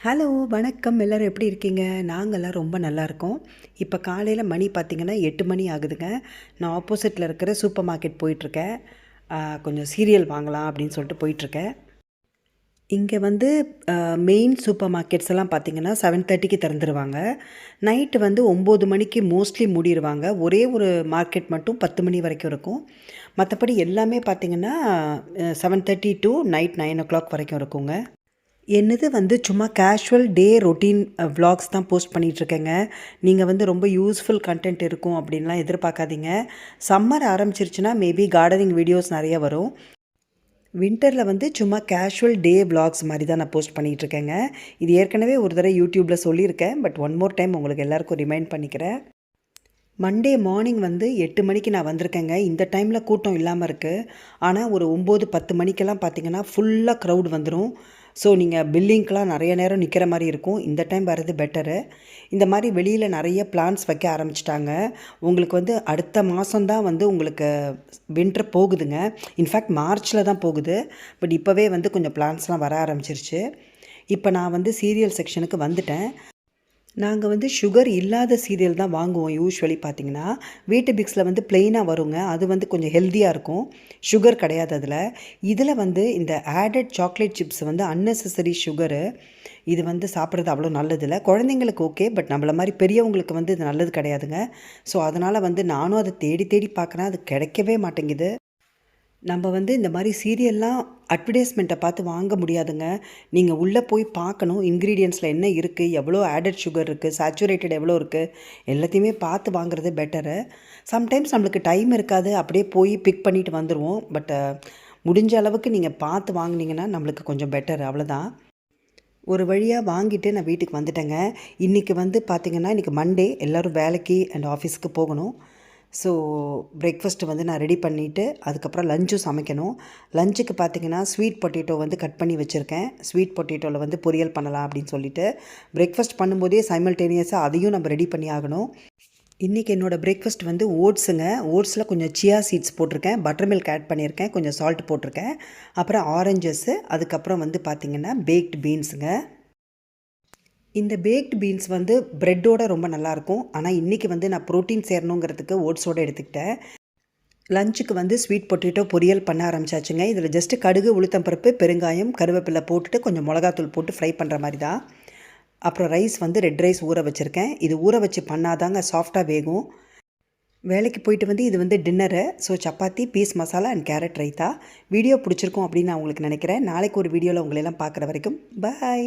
Hello வணக்கம். எல்லோரும் எப்படி இருக்கீங்க? நாங்கள்லாம் ரொம்ப நல்லாயிருக்கோம். இப்போ காலையில் மணி பார்த்திங்கன்னா 8 மணி ஆகுதுங்க. நான் ஆப்போசிட்டில் இருக்கிற சூப்பர் மார்க்கெட் போயிட்டுருக்கேன். கொஞ்சம் சீரியல் வாங்கலாம் அப்படின்னு சொல்லிட்டு போயிட்டுருக்கேன். இங்கே வந்து மெயின் சூப்பர் மார்க்கெட்ஸ் எல்லாம் பார்த்திங்கன்னா 7:30க்கு திறந்துருவாங்க. நைட்டு வந்து 9 மணிக்கு மோஸ்ட்லி மூடிடுவாங்க. ஒரே ஒரு மார்க்கெட் மட்டும் 10 மணி வரைக்கும் இருக்கும். மற்றபடி எல்லாமே பார்த்திங்கன்னா 7:30 டு நைட் 9 வரைக்கும் இருக்குங்க. என்னது வந்து சும்மா கேஷுவல் டே ரொட்டீன் விலாக்ஸ் தான் போஸ்ட் பண்ணிகிட்ருக்கேங்க. நீங்கள் வந்து ரொம்ப யூஸ்ஃபுல் கண்டென்ட் இருக்கும் அப்படின்லாம் எதிர்பார்க்காதீங்க. சம்மர் ஆரம்பிச்சிருச்சுன்னா மேபி கார்டனிங் வீடியோஸ் நிறைய வரும். வின்டரில் வந்து சும்மா கேஷுவல் டே விலாக்ஸ் மாதிரி தான் நான் போஸ்ட் பண்ணிகிட்ருக்கேங்க. இது ஏற்கனவே ஒரு தடவை யூடியூப்பில் சொல்லியிருக்கேன். பட் ஒன் மோர் டைம் உங்களுக்கு எல்லாேருக்கும் ரிமைண்ட் பண்ணிக்கிறேன். மண்டே மார்னிங் வந்து 8 மணிக்கு நான் வந்திருக்கேங்க. இந்த டைமில் கூட்டம் இல்லாமல் இருக்குது. ஆனால் ஒரு 9, 10 மணிக்கெல்லாம் பார்த்திங்கன்னா ஃபுல்லாக க்ரௌட் வந்துடும். ஸோ நீங்கள் பில்லிங்க்கெலாம் நிறைய நேரம் நிற்கிற மாதிரி இருக்கும். இந்த டைம் வர்றது பெட்டரு. இந்த மாதிரி வெளியில் நிறைய பிளான்ஸ் வைக்க ஆரம்பிச்சிட்டாங்க. உங்களுக்கு வந்து அடுத்த மாதம்தான் வந்து உங்களுக்கு வின்டர் போகுதுங்க. இன்ஃபேக்ட் மார்ச்சில் தான் போகுது. பட் இப்போவே வந்து கொஞ்சம் பிளான்ஸ்லாம் வர ஆரம்பிச்சிருச்சு. இப்போ நான் வந்து சீரியல் செக்ஷனுக்கு வந்துட்டேன். நாங்கள் வந்து சுகர் இல்லாத சீரியல் தான் வாங்குவோம் யூஸ்வலி பார்த்திங்கன்னா. வீட்டு பிக்ஸில் வந்து ப்ளெயினாக வருங்க. அது வந்து கொஞ்சம் ஹெல்த்தியாக இருக்கும். சுகர் கிடையாது அதில். இதில் வந்து இந்த ஆடட் சாக்லேட் சிப்ஸ் வந்து அன்னெசரி சுகரு. இது வந்து சாப்பிட்றது அவ்வளோ நல்லதில்லை. குழந்தைங்களுக்கு ஓகே, பட் நம்மள மாதிரி பெரியவங்களுக்கு வந்து இது நல்லது கிடையாதுங்க. ஸோ அதனால் வந்து நானும் அதை தேடி தேடி பார்க்குறேன். அது கிடைக்கவே மாட்டேங்குது. நம்ம வந்து இந்த மாதிரி சீரியல்லாம் அட்வர்டைஸ்மெண்ட்டை பார்த்து வாங்க முடியாதுங்க. நீங்கள் உள்ளே போய் பார்க்கணும். இன்க்ரீடியன்ட்ஸில் என்ன இருக்குது, எவ்வளோ ஆடட் சுகர் இருக்குது, சேச்சுரேட்டட் எவ்வளோ இருக்குது, எல்லாத்தையுமே பார்த்து வாங்குறது பெட்டரு. சம்டைம்ஸ் நம்மளுக்கு டைம் இருக்காது. அப்படியே போய் பிக் பண்ணிட்டு வந்துடுவோம். பட் முடிஞ்ச அளவுக்கு நீங்கள் பார்த்து வாங்கினீங்கன்னா நம்மளுக்கு கொஞ்சம் பெட்டர். அவ்வளோதான். ஒரு வழியாக வாங்கிட்டு நான் வீட்டுக்கு வந்துட்டேங்க. இன்றைக்கி வந்து பார்த்திங்கன்னா இன்றைக்கி மண்டே. எல்லோரும் வேலைக்கு அண்ட் ஆஃபீஸுக்கு போகணும். ஸோ பிரேக்ஃபாஸ்ட்டு வந்து நான் ரெடி பண்ணிவிட்டு அதுக்கப்புறம் லஞ்சும் சமைக்கணும். லஞ்சுக்கு பார்த்திங்கன்னா ஸ்வீட் பொட்டேட்டோ வந்து கட் பண்ணி வச்சுருக்கேன். ஸ்வீட் பொட்டேட்டோவில் வந்து பொரியல் பண்ணலாம் அப்படின்னு சொல்லிட்டு பிரேக்ஃபாஸ்ட் பண்ணும்போதே சைமல்டேனியஸாக அதையும் நம்ம ரெடி பண்ணி ஆகணும். இன்றைக்கி என்னோடய பிரேக்ஃபாஸ்ட் வந்து ஓட்ஸுங்க. ஓட்ஸில் கொஞ்சம் சியா சீட்ஸ் போட்டிருக்கேன், பட்டர் மில்க் ஆட் பண்ணியிருக்கேன், கொஞ்சம் சால்ட் போட்டிருக்கேன், அப்புறம் ஆரஞ்சஸ்ஸு, அதுக்கப்புறம் வந்து பார்த்திங்கன்னா பேக்டு பீன்ஸுங்க. இந்த பேக்டு பீன்ஸ் வந்து ப்ரெட்டோட ரொம்ப நல்லாயிருக்கும். ஆனால் இன்றைக்கி வந்து நான் ப்ரோட்டீன் சேரணுங்கிறதுக்கு ஓட்ஸோடு எடுத்துக்கிட்டேன். லஞ்சுக்கு வந்து ஸ்வீட் பொட்டேட்டோ பொரியல் பண்ண ஆரம்பிச்சாச்சுங்க. இதில் ஜஸ்ட்டு கடுகு, உளுத்தம்பருப்பு, பெருங்காயம், கருவேப்பிலை போட்டுட்டு கொஞ்சம் மிளகாத்தூள் போட்டு ஃப்ரை பண்ணுற மாதிரி தான். அப்புறம் ரைஸ் வந்து ரெட் ரைஸ் ஊற வச்சுருக்கேன். இது ஊற வச்சு பண்ணாதாங்க சாஃப்டாக வேகும். வேலைக்கு போயிட்டு வந்து இது வந்து dinner. So chapati, peas masala and carrot raita. Video பிடிச்சிருக்கும் அப்படின்னு நான் உங்களுக்கு நினைக்கிறேன். நாளைக்கு ஒரு வீடியோவில் உங்களெல்லாம் பார்க்குற வரைக்கும் பாய்.